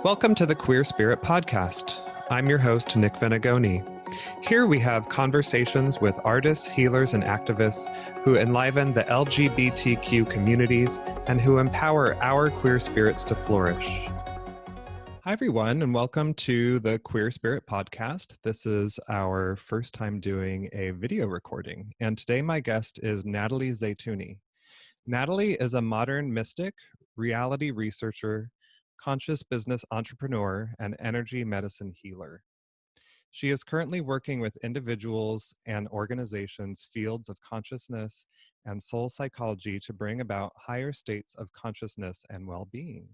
Welcome to the Queer Spirit Podcast. I'm your host, Nick Venegoni. Here we have conversations with artists, healers, and activists who enliven the LGBTQ communities and who empower our queer spirits to flourish. Hi, everyone, and welcome to the Queer Spirit Podcast. This is our first time doing a video recording, and today my guest is Natalie Zeituny. Natalie is a modern mystic, reality researcher, conscious business entrepreneur, and energy medicine healer. She is currently working with individuals and organizations' fields of consciousness and soul psychology to bring about higher states of consciousness and well-being.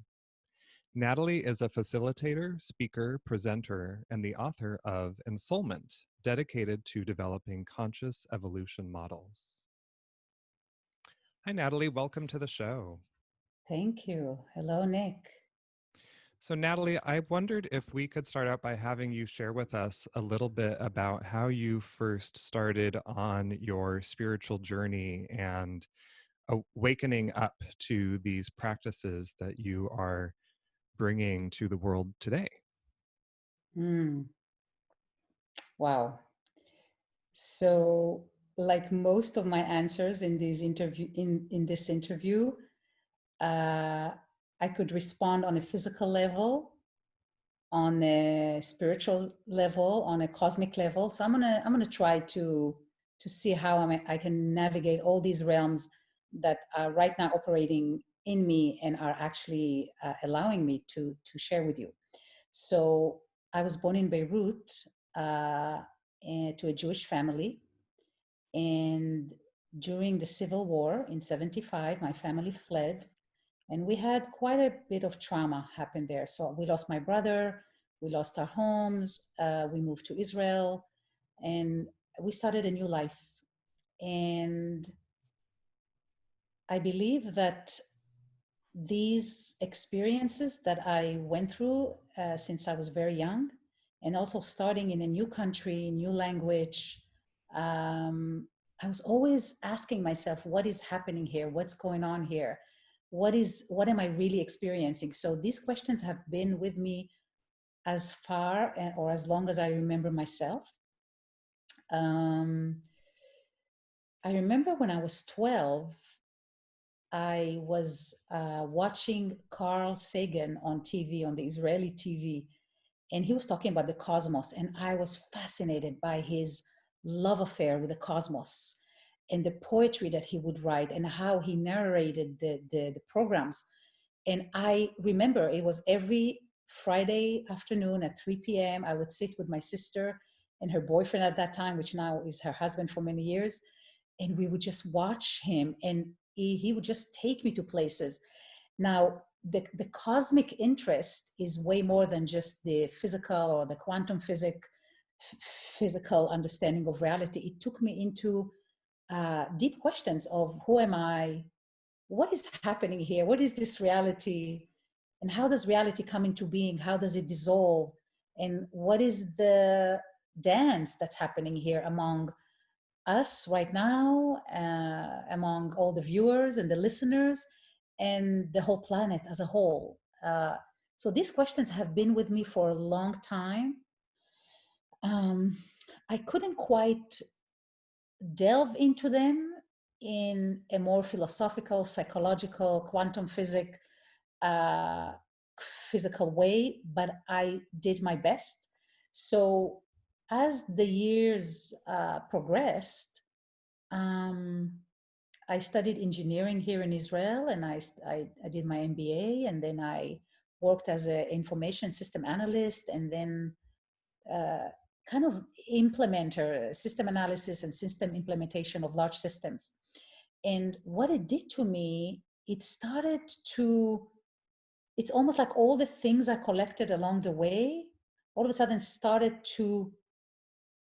Natalie is a facilitator, speaker, presenter, and the author of Ensoulment, dedicated to developing conscious evolution models. Hi, Natalie. Welcome to the show. Thank you. Hello, Nick. So Natalie, I wondered if we could start out by having you share with us a little bit about how you first started on your spiritual journey and awakening up to these practices that you are bringing to the world today. Wow. So, like most of my answers in this interview, I could respond on a physical level, on a spiritual level, on a cosmic level. So I'm gonna try to see how I can navigate all these realms that are right now operating in me and are actually allowing me to share with you. So I was born in Beirut to a Jewish family, and during the Civil War in '75, my family fled. And we had quite a bit of trauma happen there. So we lost my brother, we lost our homes, we moved to Israel, and we started a new life. And I believe that these experiences that I went through since I was very young, and also starting in a new country, new language, I was always asking myself, what is happening here? What's going on here? What am I really experiencing? So these questions have been with me as far or as long as I remember myself. I remember when I was 12, I was watching Carl Sagan on TV, on the Israeli TV, and he was talking about the cosmos, and I was fascinated by his love affair with the cosmos and the poetry that he would write and how he narrated the programs. And I remember it was every Friday afternoon at 3 p.m. I would sit with my sister and her boyfriend at that time, which now is her husband for many years, and we would just watch him, and he would just take me to places. Now, the cosmic interest is way more than just the physical or the quantum physical understanding of reality. It took me into deep questions of who am I? What is happening here? What is this reality? And how does reality come into being? How does it dissolve? And what is the dance that's happening here among us right now, among all the viewers and the listeners, and the whole planet as a whole? So these questions have been with me for a long time. I couldn't quite delve into them in a more philosophical, psychological, quantum physical way, but I did my best. So as the years progressed, I studied engineering here in Israel, and I did my MBA, and then I worked as an information system analyst, and then kind of implementer, system analysis and system implementation of large systems. And what it did to me, it's almost like all the things I collected along the way, all of a sudden started to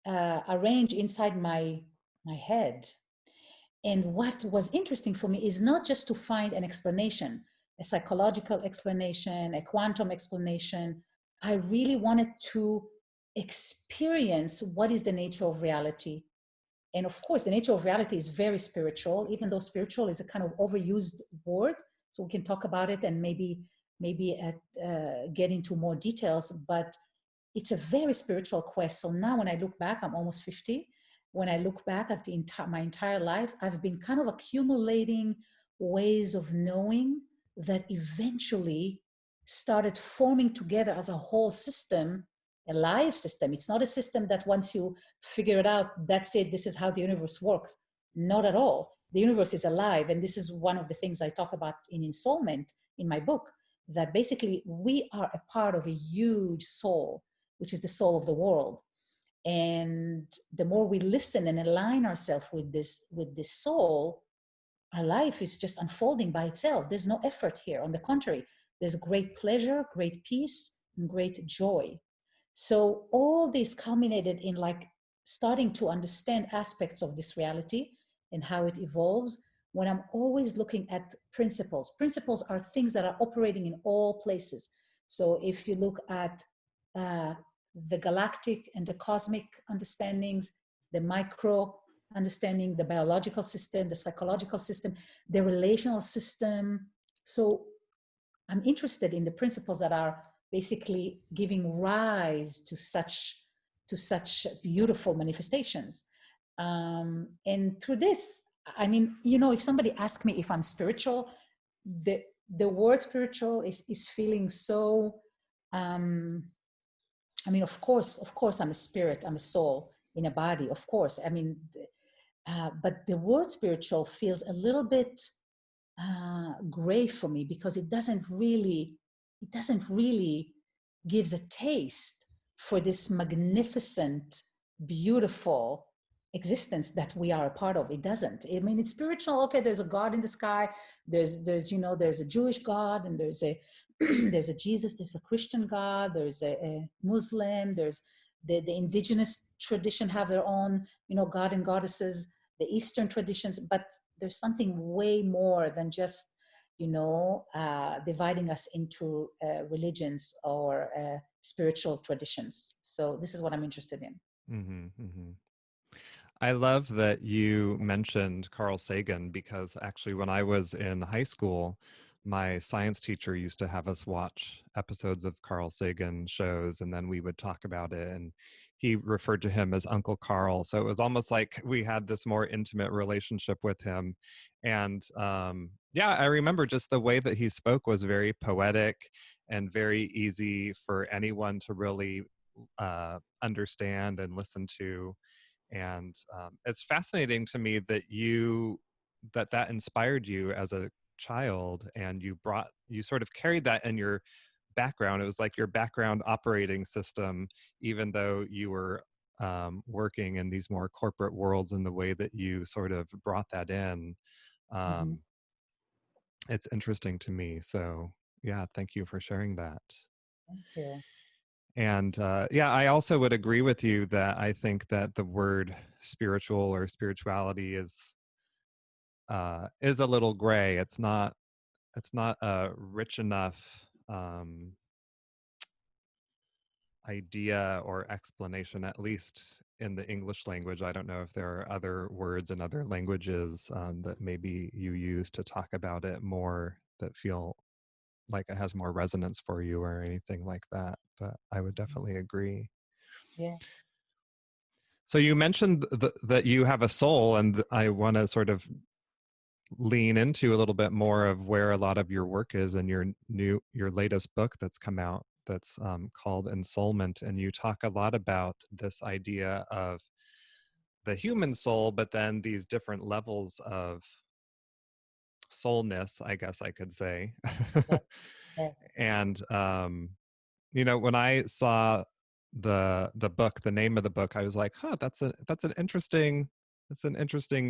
arrange inside my head. And what was interesting for me is not just to find an explanation, a psychological explanation, a quantum explanation. I really wanted to experience what is the nature of reality. And of course, the nature of reality is very spiritual, even though spiritual is a kind of overused word. So we can talk about it and maybe get into more details. But it's a very spiritual quest. So now when I look back, I'm almost 50. When I look back at my entire life, I've been kind of accumulating ways of knowing that eventually started forming together as a whole system, a live system. It's not a system that once you figure it out, that's it, this is how the universe works. Not at all. The universe is alive. And this is one of the things I talk about in Ensoulment in my book, that basically we are a part of a huge soul, which is the soul of the world. And the more we listen and align ourselves with this soul, our life is just unfolding by itself. There's no effort here. On the contrary, there's great pleasure, great peace, and great joy. So all this culminated in like starting to understand aspects of this reality and how it evolves, when I'm always looking at principles. Principles are things that are operating in all places. So if you look at the galactic and the cosmic understandings, the micro understanding, the biological system, the psychological system, the relational system. So I'm interested in the principles that are basically giving rise to such beautiful manifestations. And through this, I mean, you know, if somebody asks me if I'm spiritual, the word spiritual is feeling so. I mean, of course, I'm a spirit, I'm a soul in a body, of course. I mean, but the word spiritual feels a little bit gray for me, because it doesn't really gives a taste for this magnificent, beautiful existence that we are a part of. It doesn't. I mean, it's spiritual. Okay, there's a God in the sky. There's you know, there's a Jewish God, and there's a there's a Jesus. There's a Christian God. There's a Muslim. There's the indigenous tradition have their own, you know, god and goddesses. The Eastern traditions, but there's something way more than just, you know, dividing us into religions or spiritual traditions. So this is what I'm interested in. Mm-hmm, mm-hmm. I love that you mentioned Carl Sagan, because actually when I was in high school, my science teacher used to have us watch episodes of Carl Sagan shows, and then we would talk about it, and he referred to him as Uncle Carl. So it was almost like we had this more intimate relationship with him. And yeah, I remember just the way that he spoke was very poetic and very easy for anyone to really understand and listen to. And it's fascinating to me that that inspired you as a child, and you sort of carried that in your background. It was like your background operating system, even though you were working in these more corporate worlds, in the way that you sort of brought that in. Mm-hmm. It's interesting to me. So yeah, thank you for sharing that. Thank you. And yeah, I also would agree with you that I think that the word spiritual or spirituality is a little gray. It's not a rich enough idea or explanation, at least in the English language. I don't know if there are other words in other languages that maybe you use to talk about it more, that feel like it has more resonance for you or anything like that. But I would definitely agree. Yeah. So you mentioned that you have a soul, and I want to sort of lean into a little bit more of where a lot of your work is in your latest book that's come out, that's called Ensoulment. And you talk a lot about this idea of the human soul, but then these different levels of soulness, I guess I could say. Yeah. Yeah. And you know, when I saw the book, the name of the book, I was like, huh, that's an interesting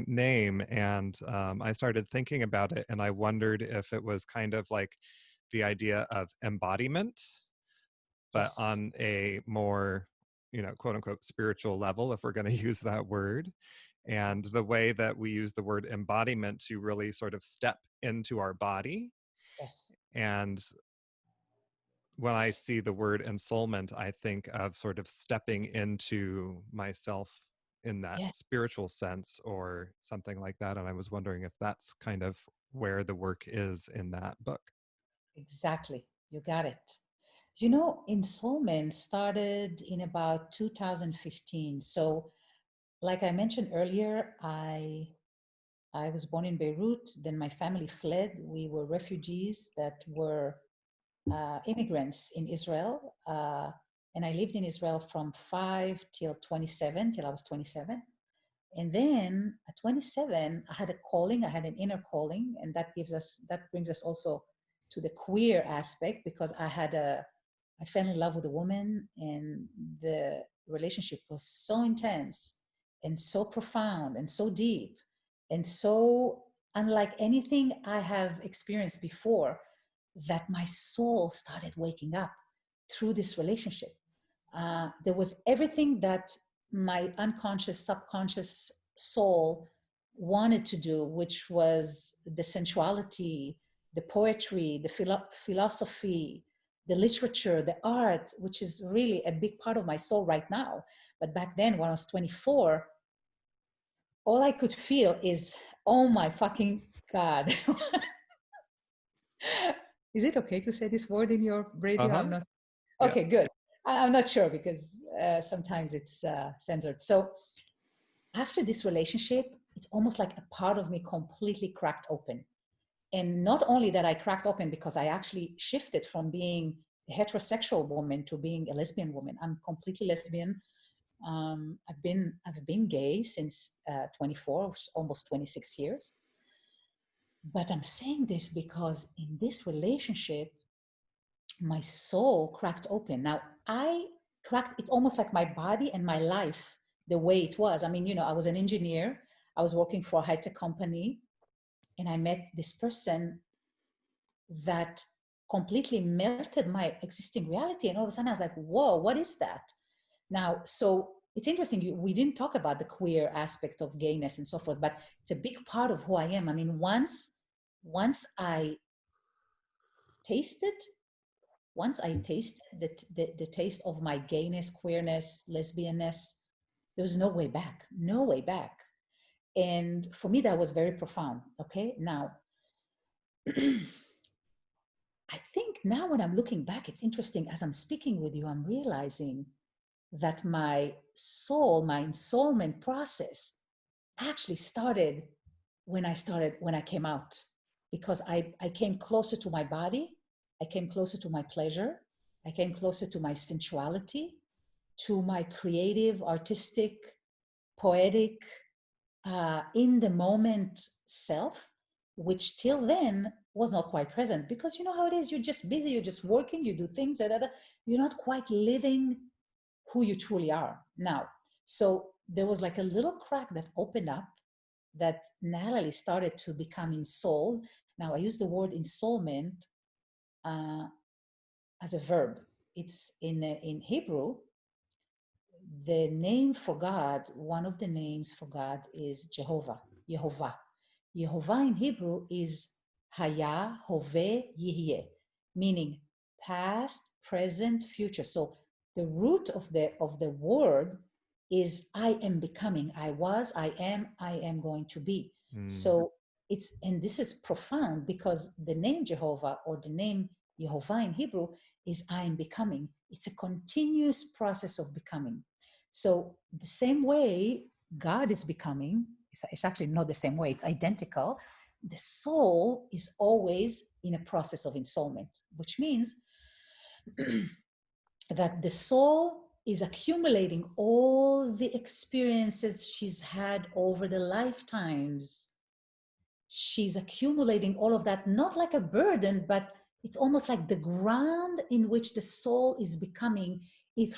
name. And I started thinking about it, and I wondered if it was kind of like the idea of embodiment, but Yes. on a more, you know, quote unquote spiritual level, if we're going to use that word. And the way that we use the word embodiment to really sort of step into our body. Yes. And when I see the word ensoulment, I think of sort of stepping into myself in that Yeah. spiritual sense or something like that. And I was wondering if that's kind of where the work is in that book. Exactly. You got it. You know, Ensoulment started in about 2015. So, like I mentioned earlier, I was born in Beirut. Then my family fled. We were refugees that were immigrants in Israel. And I lived in Israel from 5 till 27, till I was 27. And then at 27, I had a calling, I had an inner calling, and that brings us also to the queer aspect, because I fell in love with a woman, and the relationship was so intense and so profound and so deep and so unlike anything I have experienced before, that my soul started waking up through this relationship. There was everything that my unconscious, subconscious soul wanted to do, which was the sensuality, the poetry, the philosophy, the literature, the art, which is really a big part of my soul right now. But back then, when I was 24, all I could feel is, oh my fucking God. Is it okay to say this word in your radio? I'm not. Yeah. Okay, good. I'm not sure, because sometimes it's censored. So after this relationship, it's almost like a part of me completely cracked open. And not only that I cracked open, because I actually shifted from being a heterosexual woman to being a lesbian woman. I'm completely lesbian. I've been gay since 24, almost 26 years. But I'm saying this because in this relationship, my soul cracked open. Now it's almost like my body and my life, the way it was. I mean, you know, I was an engineer. I was working for a high-tech company, and I met this person that completely melted my existing reality. And all of a sudden I was like, whoa, what is that? Now, so it's interesting. We didn't talk about the queer aspect of gayness and so forth, but it's a big part of who I am. I mean, once I tasted the taste of my gayness, queerness, lesbianness, there was no way back, no way back. And for me, that was very profound. Okay. Now, I think now when I'm looking back, it's interesting. As I'm speaking with you, I'm realizing that my soul, my ensoulment process actually started when I came out, because I came closer to my body. I came closer to my pleasure. I came closer to my sensuality, to my creative, artistic, poetic, in the moment self, which till then was not quite present. Because you know how it is, you're just busy, you're just working, you do things, you're not quite living who you truly are now. So there was like a little crack that opened up, that Natalie started to become ensouled. Now I use the word ensoulment as a verb. It's in Hebrew. The name for God, one of the names for God is Jehovah, Yehovah. Yehovah in Hebrew is Haya, Hove, Yihye, meaning past, present, future. So the root of the word is I am becoming. I was, I am going to be. So and this is profound, because the name Jehovah, or the name Yehovah in Hebrew, is I am becoming. It's a continuous process of becoming. So the same way God is becoming, it's actually not the same way, it's identical. The soul is always in a process of ensoulment, which means that the soul is accumulating all the experiences she's had over the lifetimes. She's accumulating all of that, not like a burden, but it's almost like the ground in which the soul is becoming is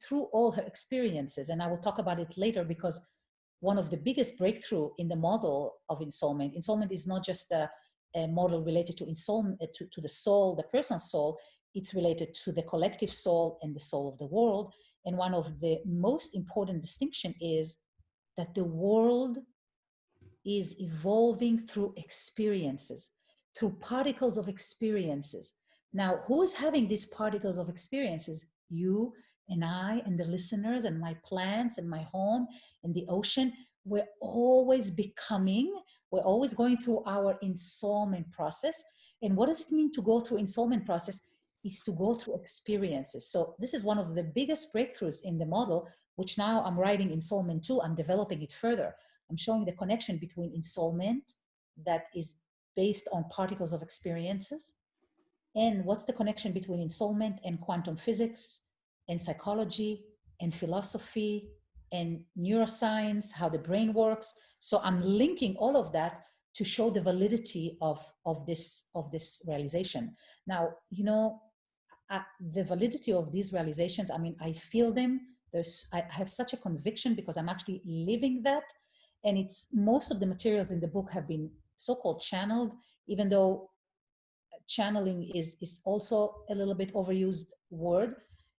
through all her experiences. And I will talk about it later, because one of the biggest breakthrough in the model of ensoulment is not just a model related to ensoulment, to the soul, the personal soul. It's related to the collective soul and the soul of the world. And one of the most important distinction is that the world is evolving through experiences, through particles of experiences. Now, who's having these particles of experiences? You and I and the listeners and my plants and my home and the ocean. We're always becoming, we're always going through our ensoulment process. And what does it mean to go through ensoulment process? Is to go through experiences. So this is one of the biggest breakthroughs in the model, which now I'm writing Ensoulment 2. I'm developing it further. I'm showing the connection between ensoulment that is based on particles of experiences, and what's the connection between ensoulment and quantum physics and psychology and philosophy and neuroscience, how the brain works. So I'm linking all of that to show the validity of this realization. Now, the validity of these realizations, I mean, I feel them. I have such a conviction because I'm actually living that. And it's most of the materials in the book have been so-called channeled, even though channeling is also a little bit overused word.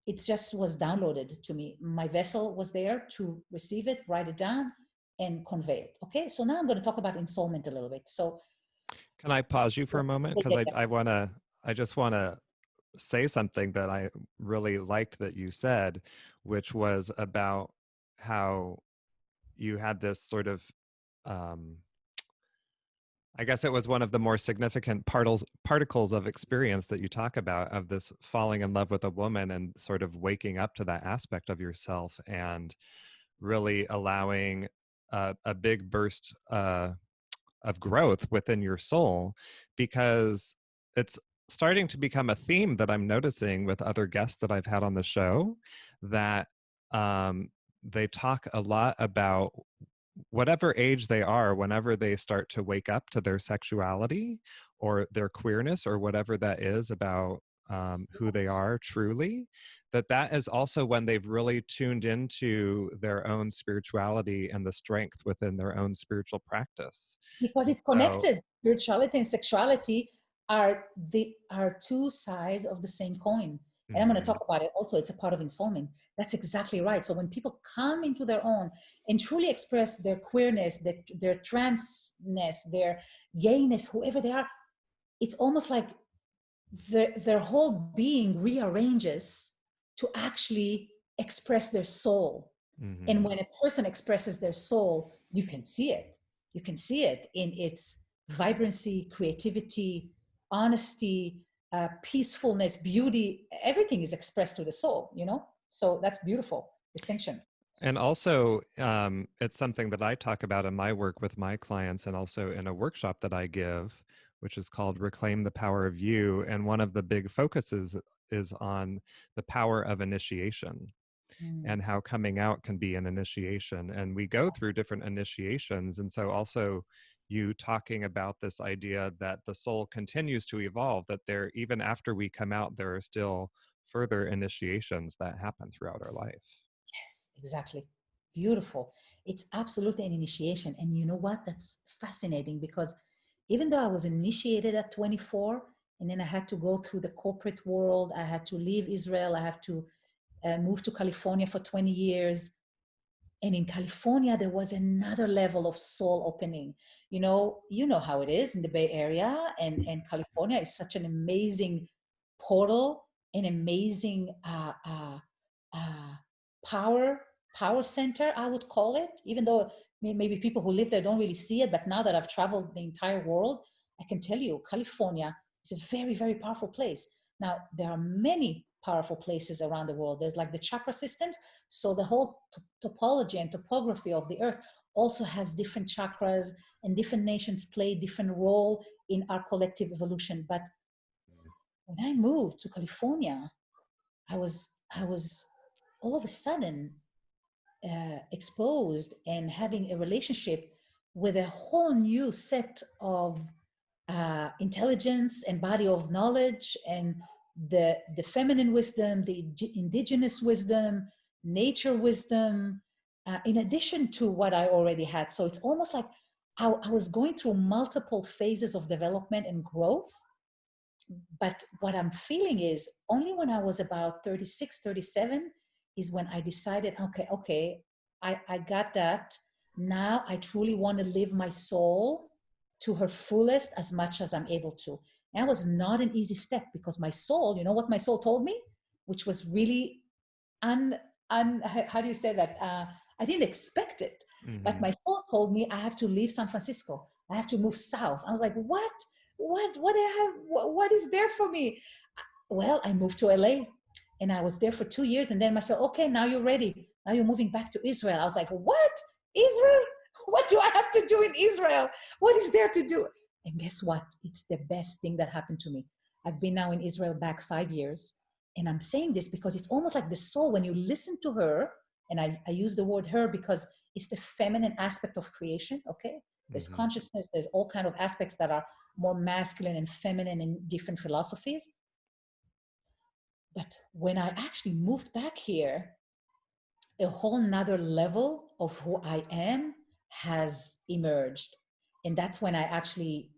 It just was downloaded to me. My vessel was there to receive it, write it down, and convey it. Okay, so now I'm going to talk about ensoulment a little bit. So can I pause you for a moment? Because I just want to say something that I really liked that you said, which was about how you had this sort of, I guess it was one of the more significant particles of experience that you talk about, of this falling in love with a woman and sort of waking up to that aspect of yourself and really allowing a big burst of growth within your soul, because it's starting to become a theme that I'm noticing with other guests that I've had on the show, that they talk a lot about whatever age they are, whenever they start to wake up to their sexuality or their queerness or whatever that is about who they are truly, that is also when they've really tuned into their own spirituality and the strength within their own spiritual practice. Because it's connected. Spirituality and sexuality are two sides of the same coin. And I'm going to talk about it also. It's a part of ensoulment. That's exactly right. So when people come into their own and truly express their queerness, their transness, their gayness, whoever they are, it's almost like their whole being rearranges to actually express their soul. Mm-hmm. And when a person expresses their soul, you can see it. You can see it in its vibrancy, creativity, honesty, peacefulness, beauty. Everything is expressed through the soul, So that's beautiful distinction. And also, it's something that I talk about in my work with my clients, and also in a workshop that I give, which is called Reclaim the Power of You. And one of the big focuses is on the power of initiation and how coming out can be an initiation. And we go through different initiations. And so also you talking about this idea that the soul continues to evolve, that even after we come out, there are still further initiations that happen throughout our life. Yes, exactly. Beautiful. It's absolutely an initiation. And you know what? That's fascinating, because even though I was initiated at 24, and then I had to go through the corporate world, I had to leave Israel, I have to move to California for 20 years. And in California, there was another level of soul opening. You know how it is in the Bay Area, and California is such an amazing portal, an amazing power center, I would call it, even though maybe people who live there don't really see it. But now that I've traveled the entire world, I can tell you California is a very, very powerful place. Now, there are many powerful places around the world. There's like the chakra systems. So the whole topology and topography of the earth also has different chakras, and different nations play different role in our collective evolution. But when I moved to California, I was all of a sudden exposed and having a relationship with a whole new set of intelligence and body of knowledge, and the feminine wisdom, the indigenous wisdom, nature wisdom, in addition to what I already had. So it's almost like I was going through multiple phases of development and growth. But what I'm feeling is only when I was about 36, 37 is when I decided, okay, I got that. Now I truly want to live my soul to her fullest as much as I'm able to. That was not an easy step, because my soul, you know what my soul told me, which was really how do you say that? I didn't expect it, but my soul told me I have to leave San Francisco. I have to move south. I was like, what is there for me? Well, I moved to LA and I was there for 2 years. And then I said, okay, now you're ready. Now you're moving back to Israel. I was like, what? Israel? What do I have to do in Israel? What is there to do? And guess what? It's the best thing that happened to me. I've been now in Israel back 5 years. And I'm saying this because it's almost like the soul, when you listen to her, and I use the word her because it's the feminine aspect of creation, okay? There's consciousness, there's all kind of aspects that are more masculine and feminine in different philosophies. But when I actually moved back here, a whole nother level of who I am has emerged. And that's when I actually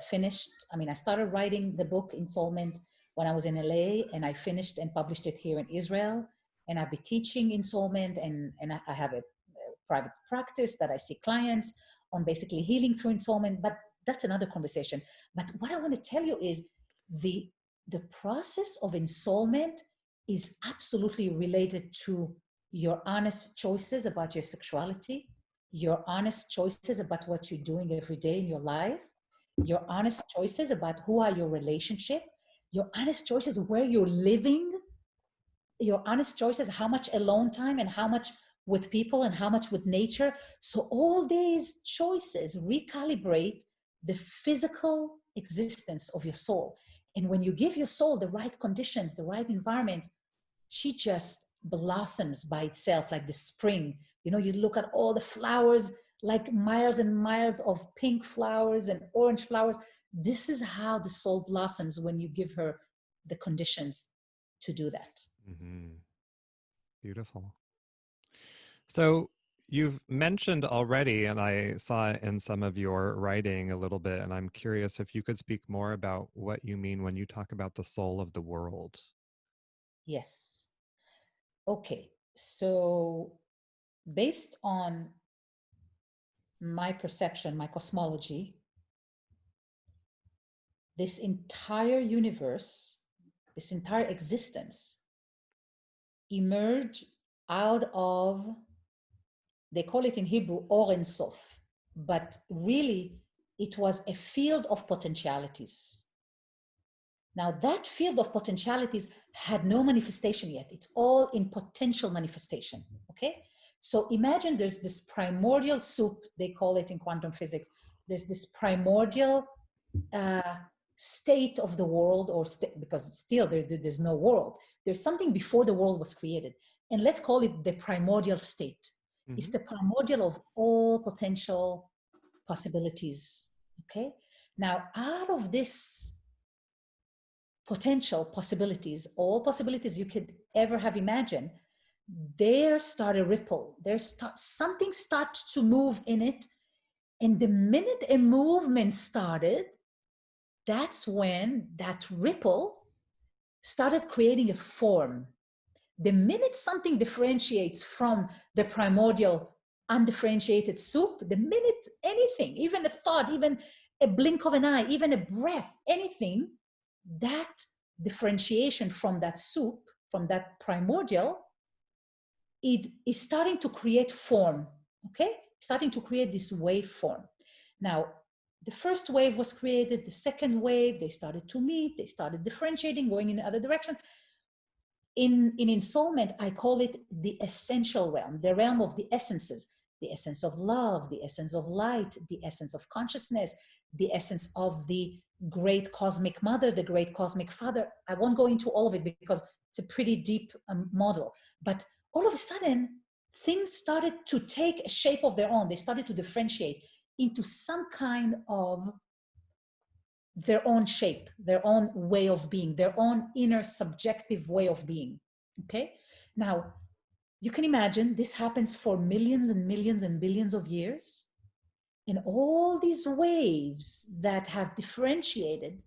finished. I mean, I started writing the book Ensoulment when I was in LA, and I finished and published it here in Israel. And I've been teaching Ensoulment, and I have a private practice that I see clients on basically healing through Ensoulment, but that's another conversation. But what I want to tell you is the process of Ensoulment is absolutely related to your honest choices about your sexuality, your honest choices about what you're doing every day in your life, your honest choices about who are your relationship, your honest choices where you're living, your honest choices, how much alone time and how much with people and how much with nature. So all these choices recalibrate the physical existence of your soul. And when you give your soul the right conditions, the right environment, she just blossoms by itself like the spring. You know, you look at all the flowers, like miles and miles of pink flowers and orange flowers. This is how the soul blossoms when you give her the conditions to do that. Beautiful. So you've mentioned already, and I saw in some of your writing a little bit, and I'm curious if you could speak more about what you mean when you talk about the soul of the world. Yes. Okay. So based on my perception, my cosmology, this entire universe, this entire existence emerged out of, they call it in Hebrew, Or Ein Sof, but really it was a field of potentialities. Now that field of potentialities had no manifestation yet. It's all in potential manifestation, okay? So imagine there's this primordial soup, they call it in quantum physics. There's this primordial state of the world, or because still there's no world. There's something before the world was created. And let's call it the primordial state. It's the primordial of all potential possibilities, okay? Now, out of this potential possibilities, all possibilities you could ever have imagined, there started a ripple. Something started to move in it. And the minute a movement started, that's when that ripple started creating a form. The minute something differentiates from the primordial undifferentiated soup, the minute anything, even a thought, even a blink of an eye, even a breath, anything, that differentiation from that soup, from that primordial, it is starting to create form, okay? Starting to create this wave form. Now, the first wave was created, the second wave, they started to meet, they started differentiating, going in the other direction. In Ensoulment, I call it the essential realm, the realm of the essences, the essence of love, the essence of light, the essence of consciousness, the essence of the great cosmic mother, the great cosmic father. I won't go into all of it because it's a pretty deep model. But all of a sudden, things started to take a shape of their own. They started to differentiate into some kind of their own shape, their own way of being, their own inner subjective way of being, okay? Now, you can imagine this happens for millions and millions and billions of years. And all these waves that have differentiated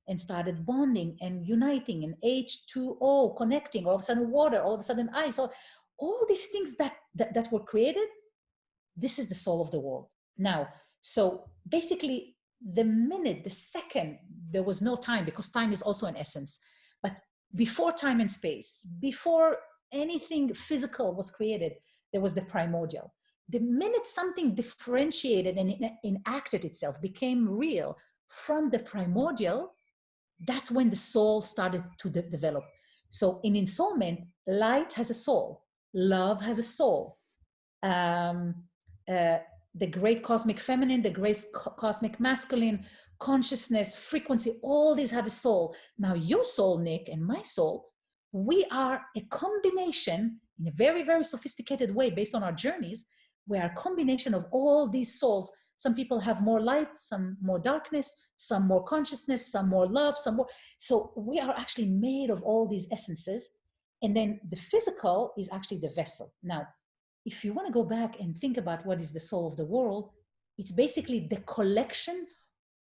and started bonding and uniting and H2O connecting, all of a sudden water, all of a sudden ice, all these things that were created, this is the soul of the world. Now, so basically, the second, there was no time, because time is also an essence. But before time and space, before anything physical was created, there was the primordial. the minute something differentiated and enacted itself, became real from the primordial, that's when the soul started to develop. So in Ensoulment, light has a soul, love has a soul. The great cosmic feminine, the great cosmic masculine, consciousness, frequency, all these have a soul. Now your soul, Nick, and my soul, we are a combination in a very, very sophisticated way based on our journeys. We are a combination of all these souls. Some people have more light, some more darkness, some more consciousness, some more love, some more. So we are actually made of all these essences. And then the physical is actually the vessel. Now, if you want to go back and think about what is the soul of the world, it's basically the collection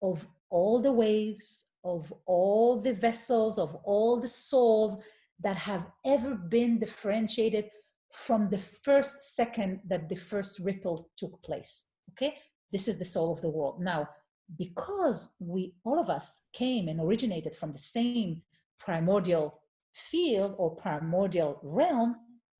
of all the waves, of all the vessels, of all the souls that have ever been differentiated from the first second that the first ripple took place. Okay, this is the soul of the world. Now, because we, all of us, came and originated from the same primordial field or primordial realm,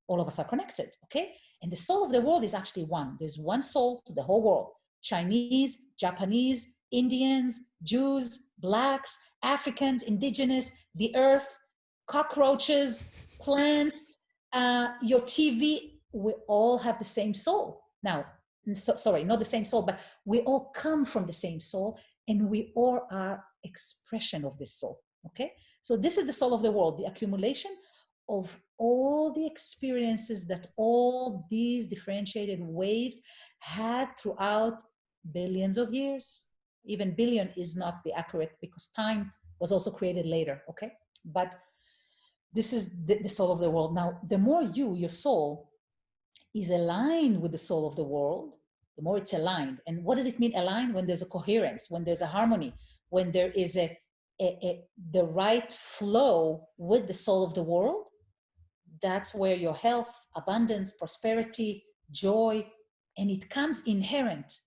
all of us are connected. Okay, and the soul of the world is actually one. There's one soul to the whole world. Chinese, Japanese, Indians, Jews, Blacks, Africans, Indigenous, the earth, cockroaches, plants, your TV, we all have the same soul. Now, sorry, not the same soul, but we all come from the same soul, and we all are expression of this soul. Okay, so this is the soul of the world, the accumulation of all the experiences that all these differentiated waves had throughout billions of years. Even billion is not the accurate, because time was also created later. Okay, but this is the soul of the world. Now, the more your soul is aligned with the soul of the world, the more it's aligned. And what does it mean aligned? When there's a coherence, when there's a harmony, when there is the right flow with the soul of the world, that's where your health, abundance, prosperity, joy, and it comes inherent.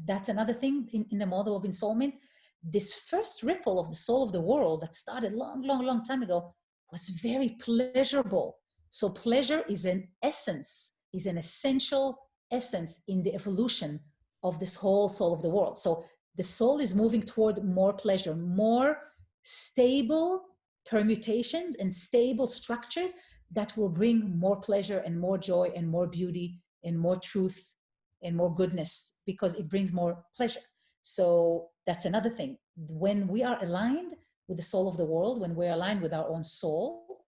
That's another thing in the model of Ensoulment. This first ripple of the soul of the world that started long time ago was very pleasurable. So pleasure is an essence, is an essential essence in the evolution of this whole soul of the world. So the soul is moving toward more pleasure, more stable permutations and stable structures that will bring more pleasure and more joy and more beauty and more truth and more goodness, because it brings more pleasure. So that's another thing. When we are aligned with the soul of the world, when we're aligned with our own soul,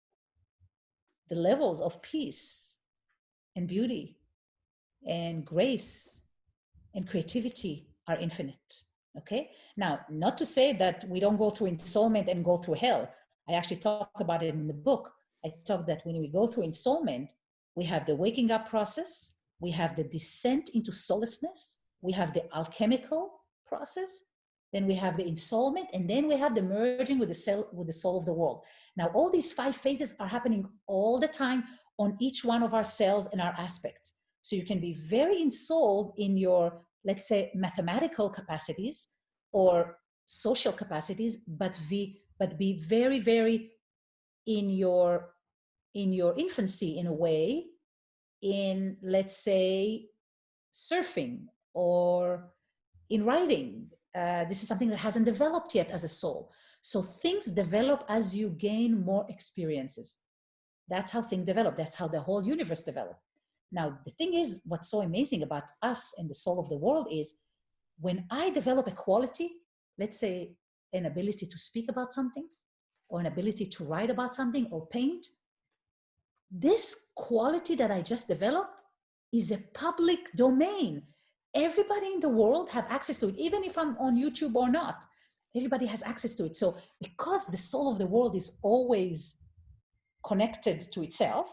the levels of peace and beauty and grace and creativity are infinite. Okay, now, not to say that we don't go through Ensoulment and go through hell. I actually talk about it in the book. I talk that when we go through Ensoulment, we have the waking up process, we have the descent into soullessness, we have the alchemical process, then we have the Ensoulment, and then we have the merging with the soul of the world. Now, all these 5 phases are happening all the time on each one of our cells and our aspects. So you can be very ensouled in your, let's say, mathematical capacities or social capacities, but be very, very in your infancy, in a way, in, let's say, surfing or in writing. This is something that hasn't developed yet as a soul. So things develop as you gain more experiences. That's how things develop. That's how the whole universe developed. Now, the thing is, what's so amazing about us and the soul of the world is, when I develop a quality, let's say an ability to speak about something, or an ability to write about something or paint, this quality that I just developed is a public domain. Everybody in the world have access to it, even if I'm on YouTube or not. Everybody has access to it. So because the soul of the world is always connected to itself,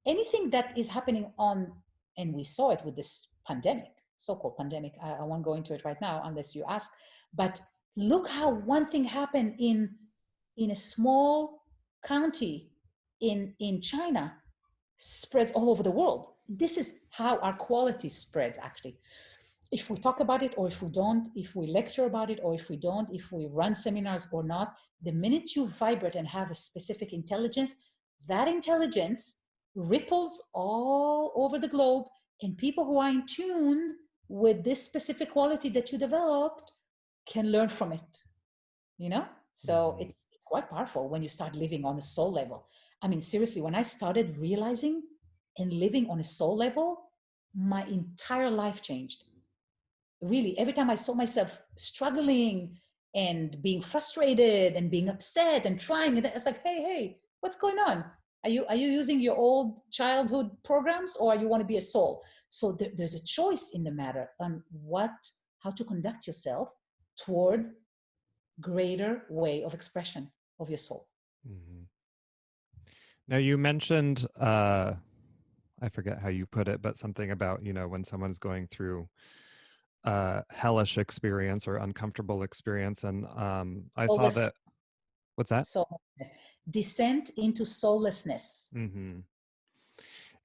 anything that is happening on, and we saw it with this pandemic, so-called pandemic, I won't go into it right now unless you ask, but look how one thing happened in a small county in China spreads all over the world. This is how our quality spreads, actually. If we talk about it or if we don't, if we lecture about it or if we don't, if we run seminars or not, the minute you vibrate and have a specific intelligence, that intelligence ripples all over the globe And people who are in tune with this specific quality that you developed can learn from it, you know? So it's quite powerful when you start living on a soul level. I mean, seriously, when I started realizing and living on a soul level, my entire life changed. Really, every time I saw myself struggling and being frustrated and being upset and trying, and it's like, hey, what's going on? Are you using your old childhood programs, or you want to be a soul? So there's a choice in the matter on how to conduct yourself toward greater way of expression of your soul. Mm-hmm. Now you mentioned, I forget how you put it, but something about, when someone's going through hellish experience or uncomfortable experience. And I saw that, what's that? Soullessness. Descent into soullessness. Mm-hmm.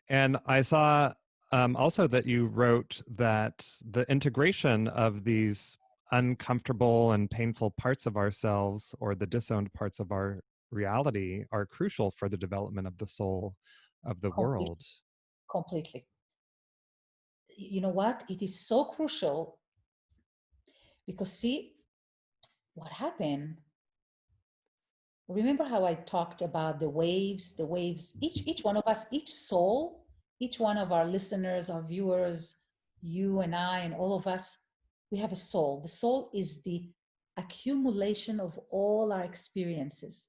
And I saw also that you wrote that the integration of these uncomfortable and painful parts of ourselves, or the disowned parts of our reality, are crucial for the development of the soul of the world. Completely. You know what? It is so crucial because, see, what happened, remember how I talked about the waves, each one of us, each soul, each one of our listeners, our viewers, you and I and all of us, we have a soul. The soul is the accumulation of all our experiences.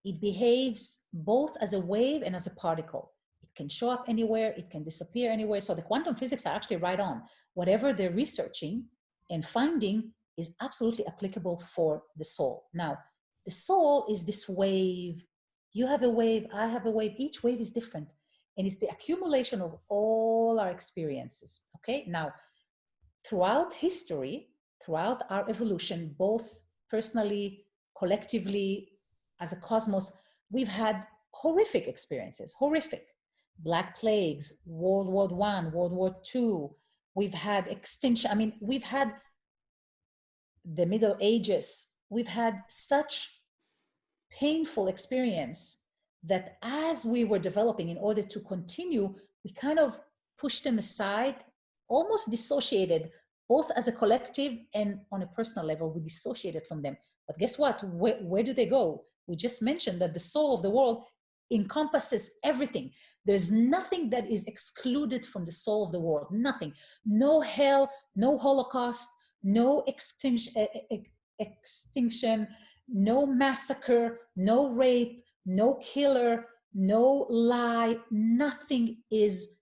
It behaves both as a wave and as a particle. It can show up anywhere, it can disappear anywhere. So the quantum physics are actually right on. Whatever they're researching and finding is absolutely applicable for the soul. Now, the soul is this wave. You have a wave, I have a wave. Each wave is different. And it's the accumulation of all our experiences. Okay? Now, throughout history, throughout our evolution, both personally, collectively, as a cosmos, we've had horrific experiences, horrific. Black plagues, World War I, World War II. We've had extinction. I mean, we've had the Middle Ages. We've had such painful experience that as we were developing, in order to continue, we kind of pushed them aside, almost dissociated, both as a collective and on a personal level. We dissociated from them. But guess what? Where do they go? We just mentioned that the soul of the world encompasses everything. There's nothing that is excluded from the soul of the world. Nothing. No hell, no Holocaust, no extinction, no massacre, no rape, no killer, no lie. Nothing is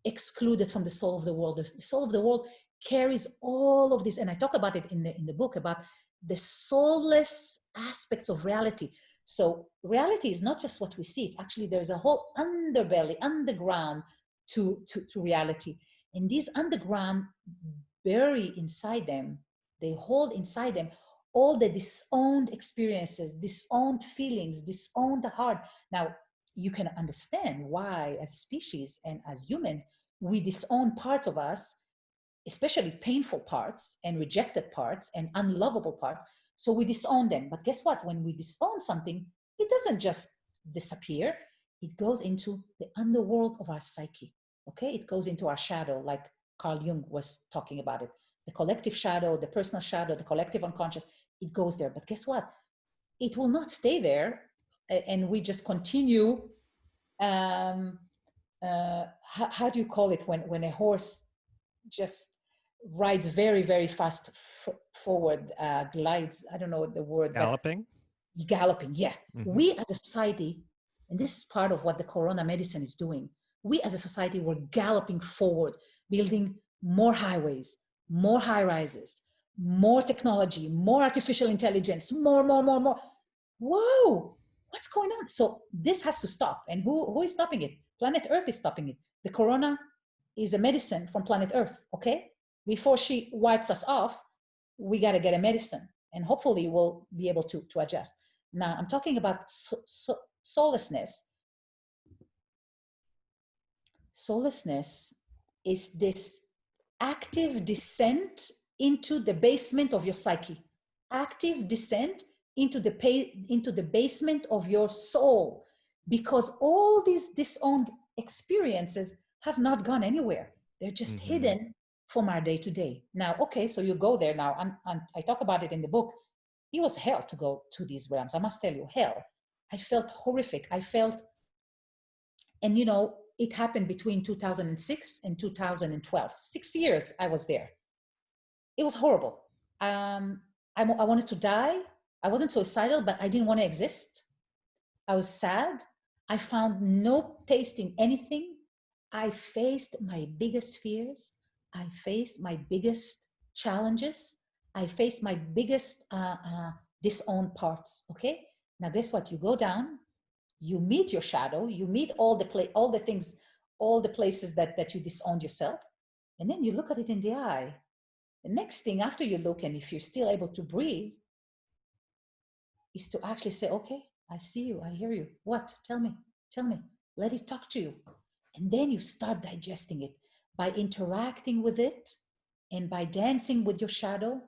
excluded from the soul of the world. The soul of the world carries all of this. And I talk about it in the book, about the soulless aspects of reality. So reality is not just what we see. It's actually, there's a whole underbelly, underground to reality. And these underground bury inside them, they hold inside them all the disowned experiences, disowned feelings, disowned heart. Now, you can understand why, as a species and as humans, we disown parts of us, especially painful parts and rejected parts and unlovable parts. So we disown them. But guess what? When we disown something, it doesn't just disappear. It goes into the underworld of our psyche. Okay? It goes into our shadow, like Carl Jung was talking about it. The collective shadow, the personal shadow, the collective unconscious, it goes there. But guess what? It will not stay there. And we just continue. How do you call it when a horse just rides very, very fast forward, glides? I don't know the word. Galloping? Galloping, yeah. Mm-hmm. We as a society, and this is part of what the corona medicine is doing, we as a society were galloping forward, building more highways, more high rises, more technology, more artificial intelligence, more. Whoa, what's going on? So this has to stop. And who is stopping it? Planet Earth is stopping it. The corona is a medicine from planet Earth, okay? Before she wipes us off, we got to get a medicine. And hopefully we'll be able to adjust. Now, I'm talking about soullessness. Soullessness is this active descent into the basement of your psyche. Active descent into the basement of your soul. Because all these disowned experiences have not gone anywhere. They're just Mm-hmm. hidden from our day to day. Now, okay, so you go there now. I talk about it in the book. It was hell to go to these realms. I must tell you, hell. I felt horrific. I felt, and it happened between 2006 and 2012. 6 years I was there. It was horrible. I wanted to die. I wasn't suicidal, but I didn't want to exist. I was sad. I found no taste in anything. I faced my biggest fears. I faced my biggest challenges. I faced my biggest disowned parts. Okay. Now, guess what? You go down. You meet your shadow. You meet all the things, all the places that you disowned yourself, and then you look at it in the eye. The next thing after you look, and if you're still able to breathe, is to actually say, okay, I see you, I hear you. What? Tell me, let it talk to you. And then you start digesting it by interacting with it, and by dancing with your shadow,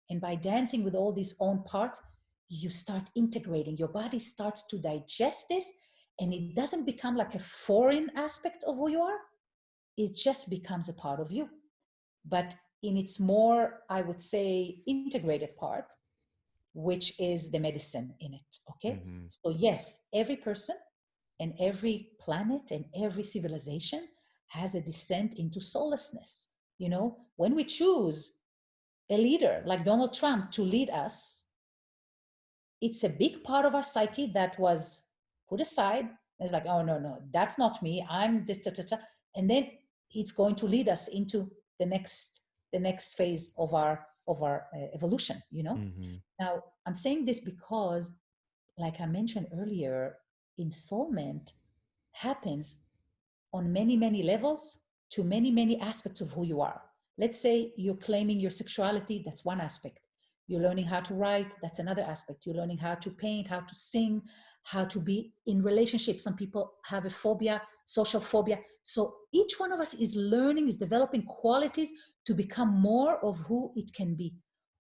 and by dancing with all these own parts. You start integrating, your body starts to digest this, and it doesn't become like a foreign aspect of who you are. It just becomes a part of you. But in its more, I would say, integrated part, which is the medicine in it. Okay. Mm-hmm. So, yes, every person and every planet and every civilization has a descent into soullessness. When we choose a leader like Donald Trump to lead us, it's a big part of our psyche that was put aside. It's like, oh, no, that's not me. I'm just, and then it's going to lead us into the next phase of our evolution. Mm-hmm. Now, I'm saying this because, like I mentioned earlier, ensoulment happens on many, many levels to many, many aspects of who you are. Let's say you're claiming your sexuality, that's one aspect. You're learning how to write, that's another aspect. You're learning how to paint, how to sing, how to be in relationships. Some people have a phobia, social phobia. So each one of us is learning, is developing qualities to become more of who it can be.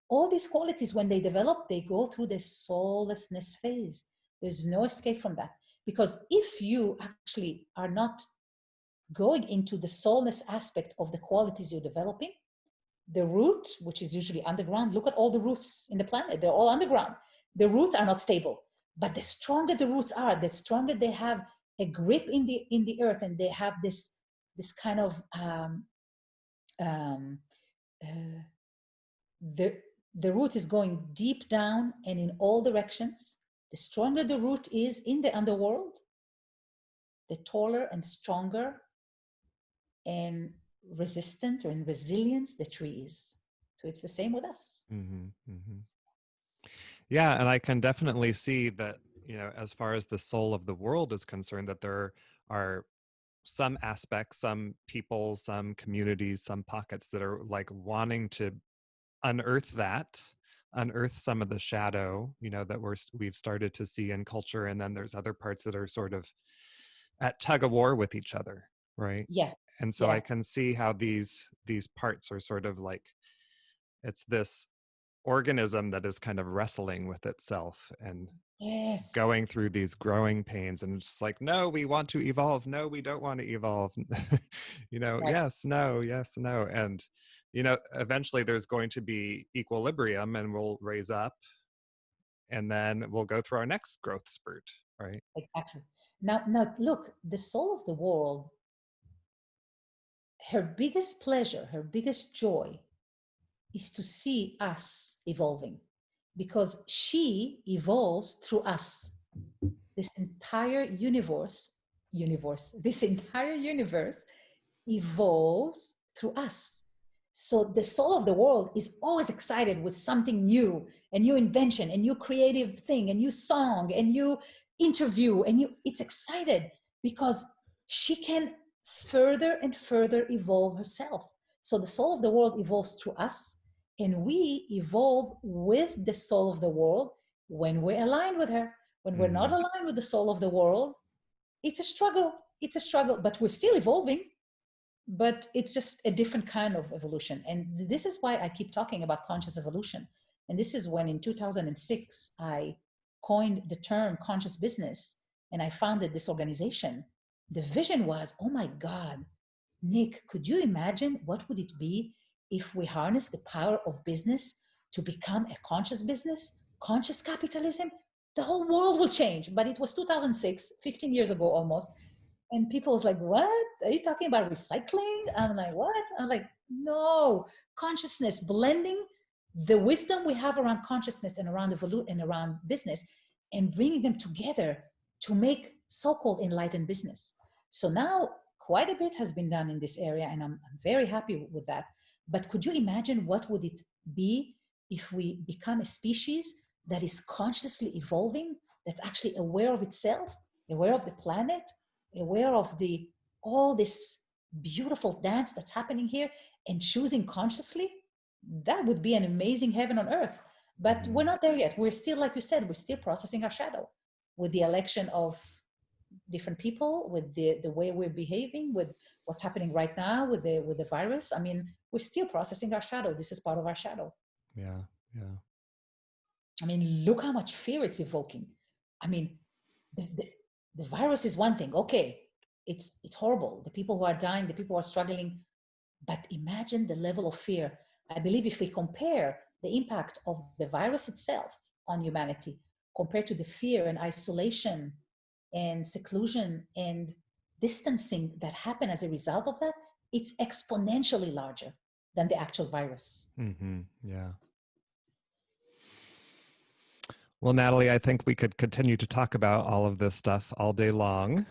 All these qualities, when they develop, they go through the soullessness phase. There's no escape from that. Because if you actually are not going into the soulness aspect of the qualities you're developing, the root, which is usually underground, look at all the roots in the planet, they're all underground. The roots are not stable. But the stronger the roots are, the stronger they have a grip in the earth, and they have this kind of the root is going deep down and in all directions. The stronger the root is in the underworld, the taller and stronger and resistant or in resilience the tree is. So it's the same with us. Mm-hmm. Mm-hmm. Yeah, and I can definitely see that, as far as the soul of the world is concerned, that there are some aspects, some people, some communities, some pockets that are like wanting to unearth some of the shadow, that we've started to see in culture. And then there's other parts that are sort of at tug of war with each other, right? Yeah. And so I Yeah. can see how these parts are sort of like, it's this organism that is kind of wrestling with itself and Yes. going through these growing pains, and it's like, no, we want to evolve, no, we don't want to evolve. Right. Yes, no, yes, no. And eventually there's going to be equilibrium, and we'll raise up, and then we'll go through our next growth spurt, right? Exactly. Now look, the soul of the world, her biggest pleasure, her biggest joy is to see us evolving, because she evolves through us. This entire this entire universe evolves through us. So the soul of the world is always excited with something new, a new invention, a new creative thing, a new song, a new interview, it's excited because she can further and further evolve herself. So the soul of the world evolves through us, and we evolve with the soul of the world when we're aligned with her. When we're not Mm-hmm. aligned with the soul of the world, it's a struggle. It's a struggle, but we're still evolving, but it's just a different kind of evolution. And this is why I keep talking about conscious evolution. And this is when in 2006, I coined the term conscious business, and I founded this organization. The vision was, oh my God, Nick, could you imagine what would it be if we harness the power of business to become a conscious business, conscious capitalism? The whole world will change. But it was 2006, 15 years ago almost. And people was like, what? Are you talking about recycling? I'm like, what? I'm like, no, consciousness, blending the wisdom we have around consciousness and around and around business, and bringing them together to make so-called enlightened business. So now quite a bit has been done in this area, and I'm very happy with that. But could you imagine what would it be if we become a species that is consciously evolving, that's actually aware of itself, aware of the planet, aware of all this beautiful dance that's happening here, and choosing consciously? That would be an amazing heaven on earth. But we're not there yet. We're still, like you said, we're still processing our shadow with the election of different people, with the way we're behaving, with what's happening right now with the virus. I mean, we're still processing our shadow. This is part of our shadow. Yeah. I mean, look how much fear it's evoking. I mean, the virus is one thing. Okay, it's horrible. The people who are dying, the people who are struggling. But imagine the level of fear. I believe if we compare the impact of the virus itself on humanity compared to the fear and isolation and seclusion and distancing that happen as a result of that, it's exponentially larger than the actual virus. Yeah. Well, Natalie, I think we could continue to talk about all of this stuff all day long.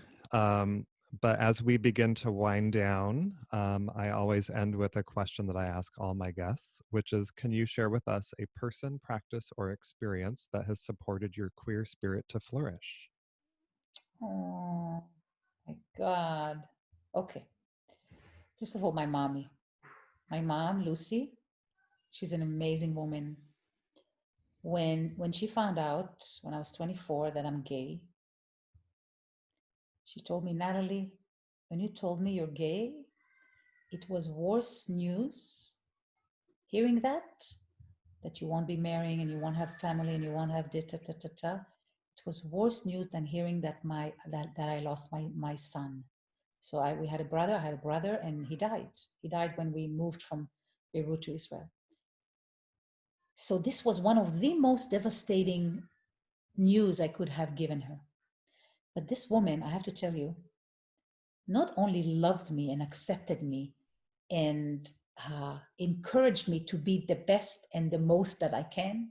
But as we begin to wind down, I always end with a question that I ask all my guests, which is, can you share with us a person, practice, or experience that has supported your queer spirit to flourish? Oh my God. Okay. First of all, my mommy. My mom, Lucy, she's an amazing woman. When she found out when I was 24 that I'm gay, she told me, Natalie, when you told me you're gay, it was worse news hearing that you won't be marrying and you won't have family and you won't have this, ta, ta, ta, ta. It was worse news than hearing that I lost my son. So we had a brother, I had a brother, and he died. He died when we moved from Beirut to Israel. So this was one of the most devastating news I could have given her. But this woman, I have to tell you, not only loved me and accepted me and encouraged me to be the best and the most that I can,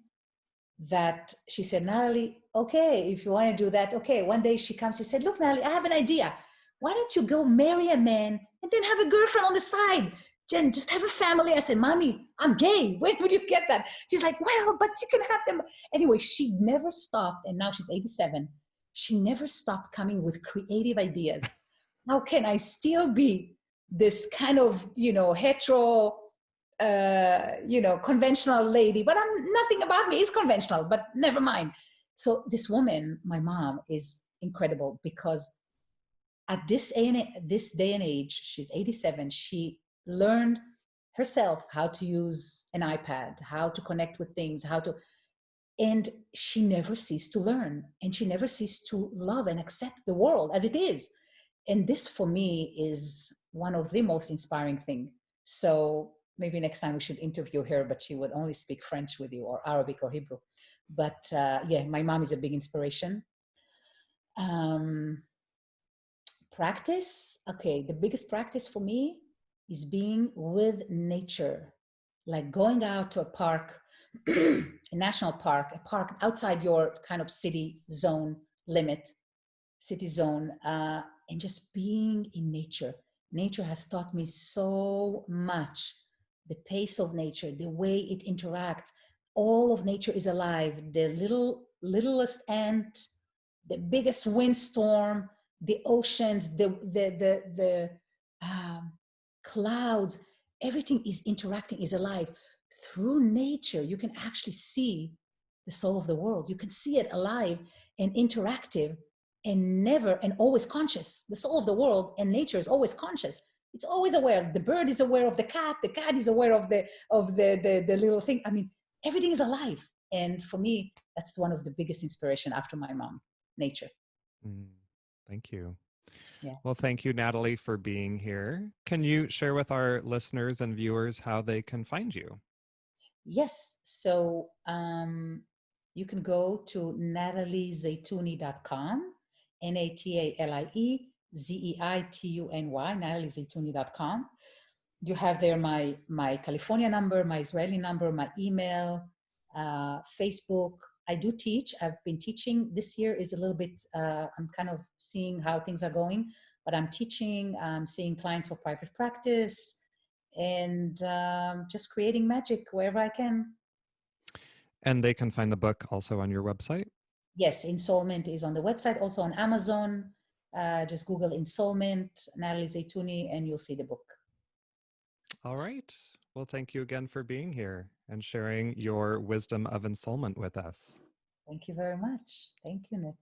that she said, Natalie, okay, if you want to do that, okay. One day she comes, she said, look, Natalie, I have an idea. Why don't you go marry a man and then have a girlfriend on the side? Jen, just have a family. I said, Mommy, I'm gay. Where would you get that? She's like, well, but you can have them. Anyway, she never stopped. And now she's 87. She never stopped coming with creative ideas. How can I still be this kind of, hetero, conventional lady, but nothing about me is conventional, but never mind. So this woman, my mom, is incredible because at this day and age, she's 87, she learned herself how to use an iPad, how to connect with things, and she never ceased to learn, and she never ceased to love and accept the world as it is. And this for me is one of the most inspiring things. So maybe next time we should interview her, but she would only speak French with you, or Arabic or Hebrew. But yeah, my mom is a big inspiration. Practice, okay, the biggest practice for me is being with nature, like going out to a park, a national park, a park outside your kind of city zone, and just being in nature. Nature has taught me so much. The pace of nature, the way it interacts, all of nature is alive. The littlest ant, the biggest windstorm, the oceans, the clouds, everything is interacting, is alive. Through nature, you can actually see the soul of the world. You can see it alive and interactive and never and always conscious. The soul of the world and nature is always conscious. It's always aware. The bird is aware of the cat is aware of the little thing. I mean, everything is alive. And for me, that's one of the biggest inspiration after my mom, nature. Thank you. Yeah. Well, thank you, Natalie, for being here. Can you share with our listeners and viewers how they can find you? Yes. So you can go to nataliezeituny.com, NATALIEZEITUNY, nataliezeituny.com. You have there my California number, my Israeli number, my email, Facebook. I do teach. I've been teaching. This year is a little bit, I'm kind of seeing how things are going, but I'm teaching, I'm seeing clients for private practice, and just creating magic wherever I can. And they can find the book also on your website? Yes, Ensoulment is on the website, also on Amazon. Just Google Ensoulment, Natalie Zeituny, and you'll see the book. All right. Well, thank you again for being here and sharing your wisdom of ensoulment with us. Thank you very much. Thank you, Nick.